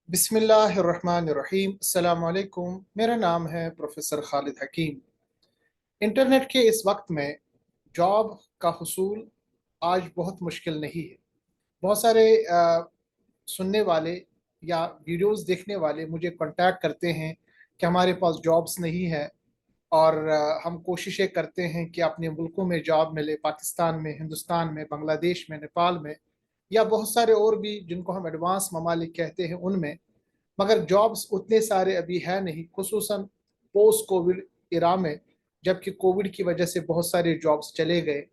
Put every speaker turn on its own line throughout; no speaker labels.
बिस्मिल्लाहिर्रहमानिर्रहीम। अस्सलाम वालेकुम। मेरा नाम है प्रोफेसर खालिद हकीम। इंटरनेट के इस वक्त में जॉब का हुसूल आज बहुत मुश्किल नहीं है। बहुत सारे सुनने वाले या वीडियोस देखने वाले मुझे कांटेक्ट करते हैं कि हमारे पास जॉब्स नहीं है और हम कोशिशें करते हैं कि अपने मुल्कों में जॉब मिले, पाकिस्तान में, हिंदुस्तान में, बांग्लादेश में, नेपाल में या बहुत सारे और भी जिनको हम एडवांस ममालिक कहते हैं उनमें। मगर जॉब्स उतने सारे अभी है नहीं, खुसूसन पोस्ट कोविड इरा में, जबकि कोविड की वजह से बहुत सारे जॉब्स चले गए।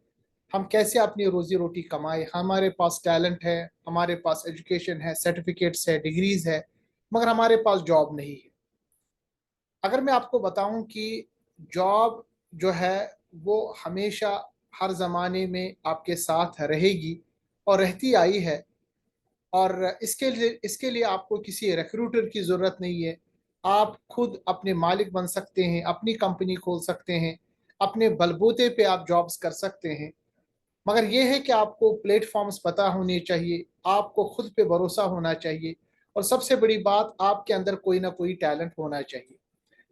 हम कैसे अपनी रोजी रोटी कमाए? हमारे पास टैलेंट है, हमारे पास एजुकेशन है, सर्टिफिकेट्स है, डिग्रीज है, मगर हमारे पास जॉब नहीं है। अगर मैं आपको बताऊं कि जॉब जो है वो हमेशा हर ज़माने में आपके साथ रहेगी और रहती आई है, और इसके लिए आपको किसी रिक्रूटर की ज़रूरत नहीं है। आप खुद अपने मालिक बन सकते हैं, अपनी कंपनी खोल सकते हैं, अपने बलबूते पे आप जॉब्स कर सकते हैं। मगर यह है कि आपको प्लेटफॉर्म्स पता होने चाहिए, आपको खुद पे भरोसा होना चाहिए, और सबसे बड़ी बात, आपके अंदर कोई ना कोई टैलेंट होना चाहिए।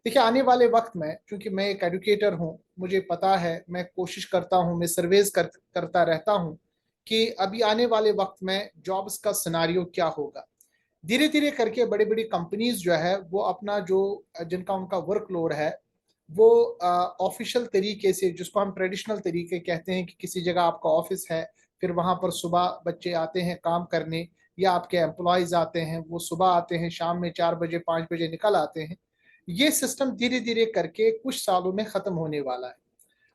देखिए, आने वाले वक्त में, क्योंकि मैं एक एडुकेटर हूँ, मुझे पता है, मैं कोशिश करता हूँ, मैं सर्वेज करता रहता हूँ कि अभी आने वाले वक्त में जॉब्स का सिनारियो क्या होगा। धीरे धीरे करके बड़ी बड़ी कंपनीज जो है वो अपना जो जिनका उनका वर्कलोड है वो ऑफिशियल तरीके से, जिसको हम ट्रेडिशनल तरीके कहते हैं कि किसी जगह आपका ऑफिस है, फिर वहां पर सुबह बच्चे आते हैं काम करने, या आपके एम्प्लॉयज आते हैं, वो सुबह आते हैं, शाम में 4 बजे 5 बजे निकल आते हैं। ये सिस्टम धीरे धीरे करके कुछ सालों में खत्म होने वाला है।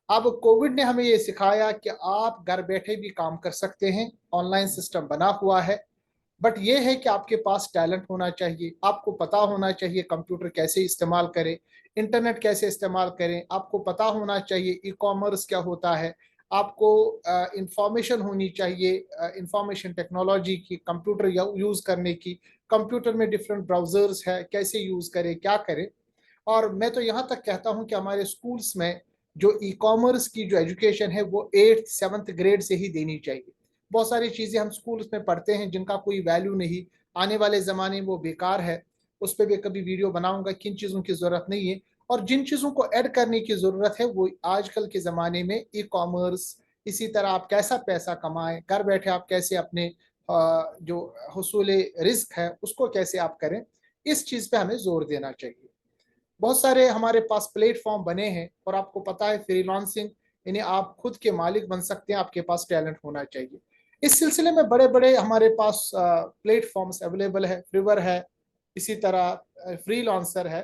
अब कोविड ने हमें ये सिखाया कि आप घर बैठे भी काम कर सकते हैं, ऑनलाइन सिस्टम बना हुआ है। बट ये है कि आपके पास टैलेंट होना चाहिए, आपको पता होना चाहिए कंप्यूटर कैसे इस्तेमाल करें, इंटरनेट कैसे इस्तेमाल करें, आपको पता होना चाहिए ई कॉमर्स क्या होता है, आपको इंफॉर्मेशन होनी चाहिए, इंफॉर्मेशन टेक्नोलॉजी की, कंप्यूटर यूज़ करने की, कंप्यूटर में डिफरेंट ब्राउजर्स है, कैसे यूज़ करें, क्या करें। और मैं तो यहाँ तक कहता हूँ कि हमारे स्कूल्स में जो ई कॉमर्स की जो एजुकेशन है वो 8th 7th ग्रेड से ही देनी चाहिए। बहुत सारी चीज़ें हम स्कूल्स में पढ़ते हैं जिनका कोई वैल्यू नहीं, आने वाले ज़माने में वो बेकार है। उस पर भी कभी वीडियो बनाऊंगा, किन चीज़ों की ज़रूरत नहीं है और जिन चीज़ों को ऐड करने की ज़रूरत है, वो आजकल के ज़माने में ई कॉमर्स। इसी तरह आप कैसा पैसा कमाएं, घर बैठे आप कैसे अपने जो हसूल रिस्क है उसको कैसे आप करें, इस चीज़ पे हमें जोर देना चाहिए। बहुत सारे हमारे पास प्लेटफॉर्म बने हैं, और आपको पता है फ्रीलांसिंग, यानी आप खुद के मालिक बन सकते हैं, आपके पास टैलेंट होना चाहिए। इस सिलसिले में बड़े बड़े हमारे पास प्लेटफॉर्म्स अवेलेबल है, फ्रीवर है, इसी तरह फ्रीलांसर है।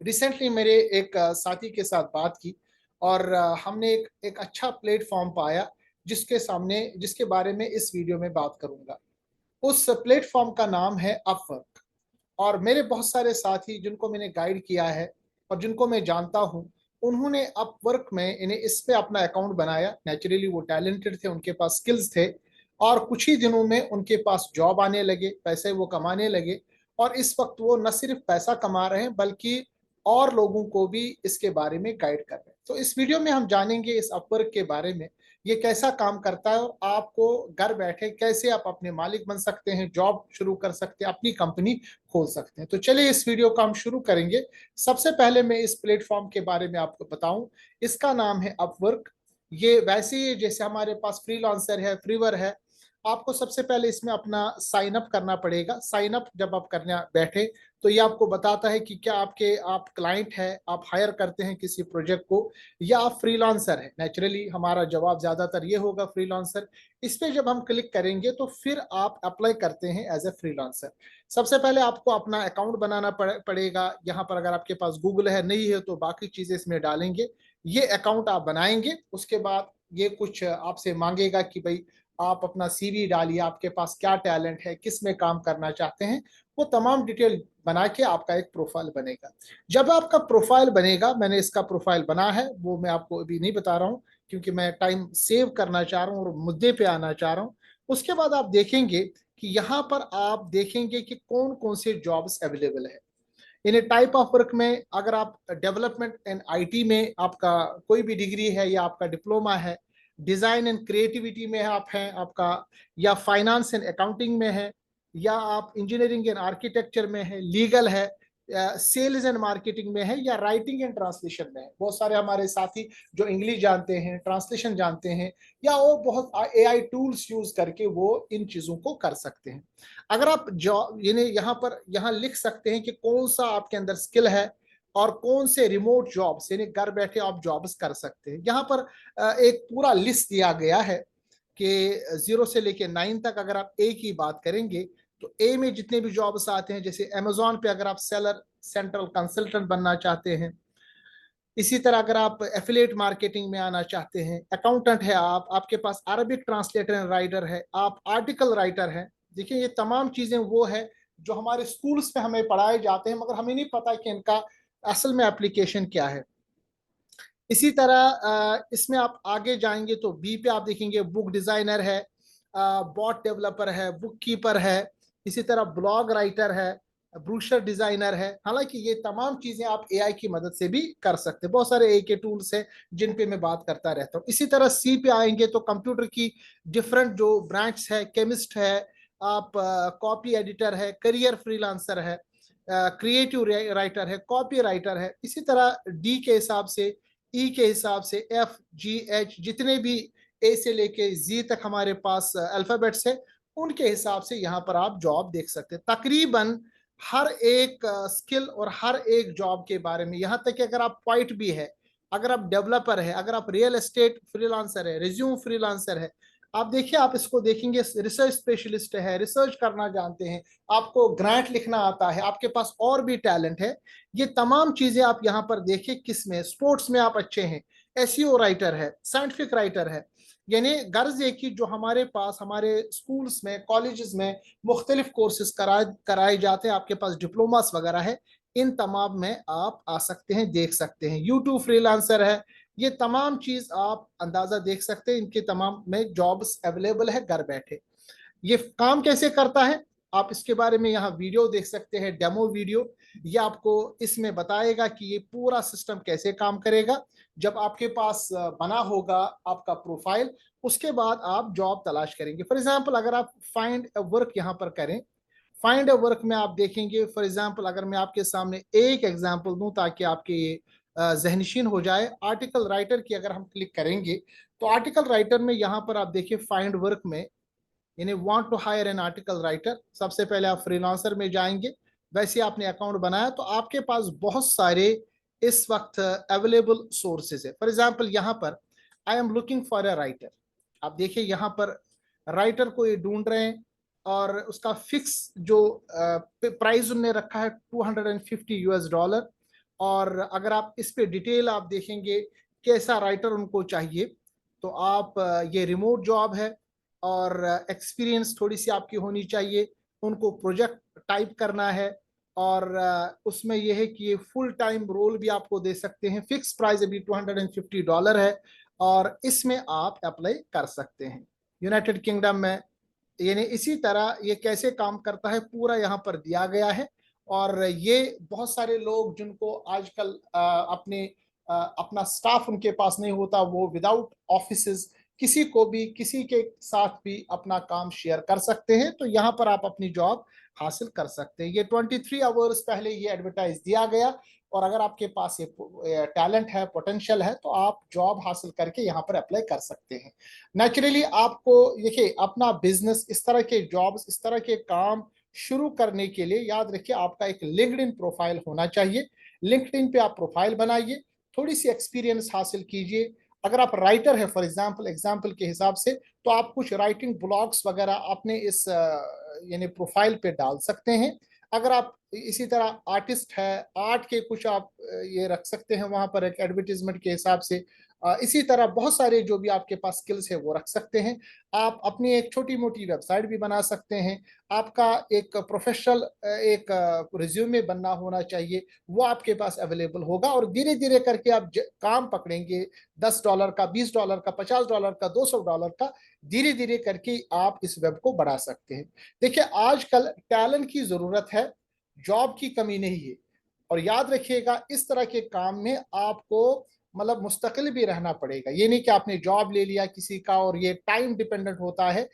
रिसेंटली मेरे एक साथी के साथ बात की, और हमने एक अच्छा प्लेटफॉर्म पाया जिसके बारे में इस वीडियो में बात करूंगा। उस प्लेटफॉर्म का नाम है अपवर्क। और मेरे बहुत सारे साथी जिनको मैंने गाइड किया है और जिनको मैं जानता हूं, उन्होंने अपवर्क में इन्हें इस पे अपना अकाउंट बनाया। नेचुरली वो टैलेंटेड थे, उनके पास स्किल्स थे, और कुछ ही दिनों में उनके पास जॉब आने लगे, पैसे वो कमाने लगे। और इस वक्त वो न सिर्फ पैसा कमा रहे हैं बल्कि और लोगों को भी इसके बारे में गाइड कर रहे हैं। तो इस वीडियो में हम जानेंगे इस अपवर्क के बारे में, ये कैसा काम करता है और आपको घर बैठे कैसे आप अपने मालिक बन सकते हैं, जॉब शुरू कर सकते हैं, अपनी कंपनी खोल सकते हैं। तो चलिए इस वीडियो को हम शुरू करेंगे। सबसे पहले मैं इस प्लेटफॉर्म के बारे में आपको बताऊं। इसका नाम है अपवर्क। ये वैसे ही जैसे हमारे पास फ्रीलांसर है, फ्रीवर है। आपको सबसे पहले इसमें अपना साइन अप करना पड़ेगा। साइन अप जब आप करने बैठे तो ये आपको बताता है कि क्या आप क्लाइंट है, आप हायर करते हैं किसी प्रोजेक्ट को, या आप फ्रीलांसर है। नेचुरली हमारा जवाब ज्यादातर ये होगा फ्रीलांसर। इस पे जब हम क्लिक करेंगे तो फिर आप अप्लाई करते हैं एज ए फ्रीलांसर। सबसे पहले आपको अपना अकाउंट बनाना पड़ेगा। यहाँ पर अगर आपके पास गूगल है, नहीं है तो बाकी चीजें इसमें डालेंगे। ये अकाउंट आप बनाएंगे, उसके बाद ये कुछ आपसे मांगेगा कि भाई आप अपना सीवी डालिए, आपके पास क्या टैलेंट है, किस में काम करना चाहते हैं। वो तमाम डिटेल बना के आपका एक प्रोफाइल बनेगा। जब आपका प्रोफाइल बनेगा, मैंने इसका प्रोफाइल बना है, वो मैं आपको अभी नहीं बता रहा हूँ क्योंकि मैं टाइम सेव करना चाह रहा हूँ और मुद्दे पे आना चाह रहा हूँ। उसके बाद आप देखेंगे कि यहाँ पर आप देखेंगे कि कौन कौन से जॉब्स अवेलेबल है। इन टाइप ऑफ वर्क में अगर आप डेवलपमेंट एंड आईटी में आपका कोई भी डिग्री है या आपका डिप्लोमा है, डिजाइन एंड क्रिएटिविटी में आप हैं आपका, या फाइनेंस एंड अकाउंटिंग में है, या आप इंजीनियरिंग एंड आर्किटेक्चर में है, लीगल है, सेल्स एंड मार्केटिंग में है, या राइटिंग एंड ट्रांसलेशन में है। बहुत सारे हमारे साथी जो इंग्लिश जानते हैं, ट्रांसलेशन जानते हैं, या वो बहुत एआई टूल्स यूज करके वो इन चीजों को कर सकते हैं। अगर आप जॉब यानी यहाँ लिख सकते हैं कि कौन सा आपके अंदर स्किल है और कौन से रिमोट जॉब्स यानी घर बैठे आप जॉब्स कर सकते हैं। यहाँ पर एक पूरा लिस्ट दिया गया है कि 0 से लेके 9 तक अगर आप ए की बात करेंगे तो ए में जितने भी जॉब्स आते हैं, जैसे अमेजोन पे अगर आप सेलर सेंट्रल कंसल्टेंट बनना चाहते हैं, इसी तरह अगर आप एफिलिएट मार्केटिंग में आना चाहते हैं, अकाउंटेंट है आप, आपके पास अरबिक ट्रांसलेटर एंड राइटर है, आप आर्टिकल राइटर है। देखिए ये तमाम चीजें वो है जो हमारे स्कूल्स में हमें पढ़ाए जाते हैं, मगर हमें नहीं पता कि इनका असल में एप्लीकेशन क्या है। इसी तरह इसमें आप आगे जाएंगे तो बी पे आप देखेंगे बुक डिजाइनर है, बॉट डेवलपर है, बुक कीपर है, इसी तरह ब्लॉग राइटर है, ब्रूशर डिजाइनर है। हालांकि ये तमाम चीजें आप एआई की मदद से भी कर सकते हैं। बहुत सारे एआई के टूल्स हैं जिन पे मैं बात करता रहता हूँ। इसी तरह सी पे आएंगे तो कंप्यूटर की डिफरेंट जो ब्रांच है, केमिस्ट है, आप कॉपी एडिटर है, करियर फ्रीलांसर है, क्रिएटिव राइटर है, कॉपी राइटर है। इसी तरह डी के हिसाब से, ई के हिसाब से, एफ जी एच जितने भी ए से लेके जी तक हमारे पास अल्फाबेट्स है, उनके हिसाब से यहाँ पर आप जॉब देख सकते हैं। तकरीबन हर एक स्किल और हर एक जॉब के बारे में, यहाँ तक कि अगर आप पॉइंट भी है, अगर आप डेवलपर है, अगर आप रियल एस्टेट फ्रीलांसर है, रिज्यूम फ्रीलांसर है, आप देखिए, आप इसको देखेंगे, रिसर्च स्पेशलिस्ट है, रिसर्च करना जानते हैं, आपको ग्रांट लिखना आता है, आपके पास और भी टैलेंट है, ये तमाम चीजें आप यहाँ पर देखिए। किस में, स्पोर्ट्स में आप अच्छे हैं, एसईओ राइटर है, साइंटिफिक राइटर है। यानी गर्ज है कि जो हमारे पास हमारे स्कूल्स में, कॉलेजेस में मुख्तलिफ कोर्सेज कराए जाते हैं, आपके पास डिप्लोमास वगैरह है, इन तमाम में आप आ सकते हैं, देख सकते हैं। यूट्यूब फ्रीलांसर है, ये तमाम चीज आप अंदाजा देख सकते हैं, इनके तमाम में जॉब्स अवेलेबल है घर बैठे। ये काम कैसे करता है, आप इसके बारे में यहाँ वीडियो देख सकते हैं, डेमो वीडियो। ये आपको इसमें बताएगा कि ये पूरा सिस्टम कैसे काम करेगा। जब आपके पास बना होगा आपका प्रोफाइल, उसके बाद आप जॉब तलाश करेंगे। फॉर एग्जांपल अगर आप फाइंड अ वर्क यहाँ पर करें, फाइंड अ वर्क में आप देखेंगे, फॉर एग्जांपल अगर मैं आपके सामने एक एग्जांपल दूं ताकि आपके ये जहनशीन हो जाए, आर्टिकल राइटर की अगर हम क्लिक करेंगे तो आर्टिकल राइटर में यहाँ पर आप देखिए फाइंड वर्क में, यानी want to hire an article writer, सबसे पहले आप फ्रीलांसर में जाएंगे। वैसे आपने अकाउंट बनाया तो आपके पास बहुत सारे इस वक्त अवेलेबल सोर्सेज है। फॉर एग्जांपल यहाँ पर I am looking for a writer, आप देखिए यहाँ पर राइटर को ये ढूंढ रहे हैं, और उसका फिक्स जो प्राइस उनने रखा है $250। और अगर आप इस पे डिटेल आप देखेंगे कैसा राइटर उनको चाहिए, तो आप ये रिमोट जॉब है और एक्सपीरियंस थोड़ी सी आपकी होनी चाहिए, उनको प्रोजेक्ट टाइप करना है, और उसमें यह है कि ये फुल टाइम रोल भी आपको दे सकते हैं। फिक्स प्राइस अभी $250 है, और इसमें आप अप्लाई कर सकते हैं यूनाइटेड किंगडम में। यानी इसी तरह ये कैसे काम करता है पूरा यहाँ पर दिया गया है। और ये बहुत सारे लोग जिनको आजकल अपना स्टाफ उनके पास नहीं होता, वो विदाउट ऑफिसेज किसी को भी किसी के साथ भी अपना काम शेयर कर सकते हैं, तो यहाँ पर आप अपनी जॉब हासिल कर सकते हैं। ये 23 आवर्स पहले ये एडवर्टाइज दिया गया, और अगर आपके पास ये टैलेंट है, पोटेंशियल है, तो आप जॉब हासिल करके यहाँ पर अप्लाई कर सकते हैं। नेचुरली आपको देखिए अपना बिजनेस, इस तरह के जॉब्स, इस तरह के काम शुरू करने के लिए याद रखिए आपका एक लिंक्डइन प्रोफाइल होना चाहिए। लिंक्डइन पे आप प्रोफाइल बनाइए, थोड़ी सी एक्सपीरियंस हासिल कीजिए। अगर आप राइटर है, फॉर एग्जाम्पल के हिसाब से, तो आप कुछ राइटिंग ब्लॉग्स वगैरह अपने इस यानी प्रोफाइल पे डाल सकते हैं। अगर आप इसी तरह आर्टिस्ट है, आर्ट के कुछ आप ये रख सकते हैं वहां पर एक एडवर्टीजमेंट के हिसाब से। इसी तरह बहुत सारे जो भी आपके पास स्किल्स है वो रख सकते हैं। आप अपनी एक छोटी मोटी वेबसाइट भी बना सकते हैं। आपका एक प्रोफेशनल एक रिज्यूमे बनना होना चाहिए, वो आपके पास अवेलेबल होगा, और धीरे धीरे करके आप काम पकड़ेंगे। $10 का, $20 का, $50 का, $200 का, धीरे धीरे करके आप इस वेब को बढ़ा सकते हैं। देखिए आजकल टैलेंट की जरूरत है, जॉब की कमी नहीं है। और याद रखिएगा इस तरह के काम में आपको मतलब मुस्तकिल भी रहना पड़ेगा। ये नहीं कि आपने जॉब ले लिया किसी का और ये टाइम डिपेंडेंट होता है।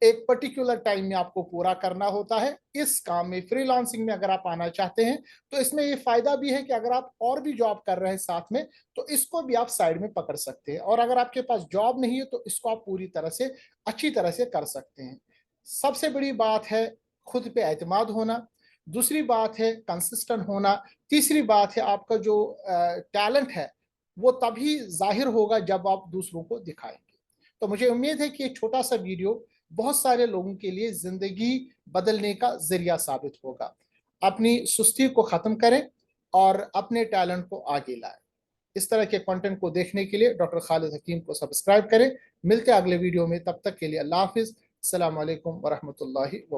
एक पर्टिकुलर टाइम में आपको पूरा करना होता है। इस काम में, फ्रीलांसिंग में अगर आप आना चाहते हैं तो इसमें ये फायदा भी है कि अगर आप और भी जॉब कर रहे हैं साथ में तो इसको भी आप साइड में पकड़ सकते हैं, और अगर आपके पास जॉब नहीं है तो इसको आप पूरी तरह से अच्छी तरह से कर सकते हैं। सबसे बड़ी बात है खुद पे एतमाद होना, दूसरी बात है कंसिस्टेंट होना, तीसरी बात है आपका जो टैलेंट है वो तभी जाहिर होगा जब आप दूसरों को दिखाएंगे। तो मुझे उम्मीद है कि ये छोटा सा वीडियो बहुत सारे लोगों के लिए जिंदगी बदलने का जरिया साबित होगा। अपनी सुस्ती को खत्म करें और अपने टैलेंट को आगे लाएं। इस तरह के कंटेंट को देखने के लिए डॉक्टर खालिद हकीम को सब्सक्राइब करें। मिलते हैं अगले वीडियो में, तब तक के लिए अल्लाह हाफिज। अस्सलाम वालेकुम वरहमतुल्लाहि व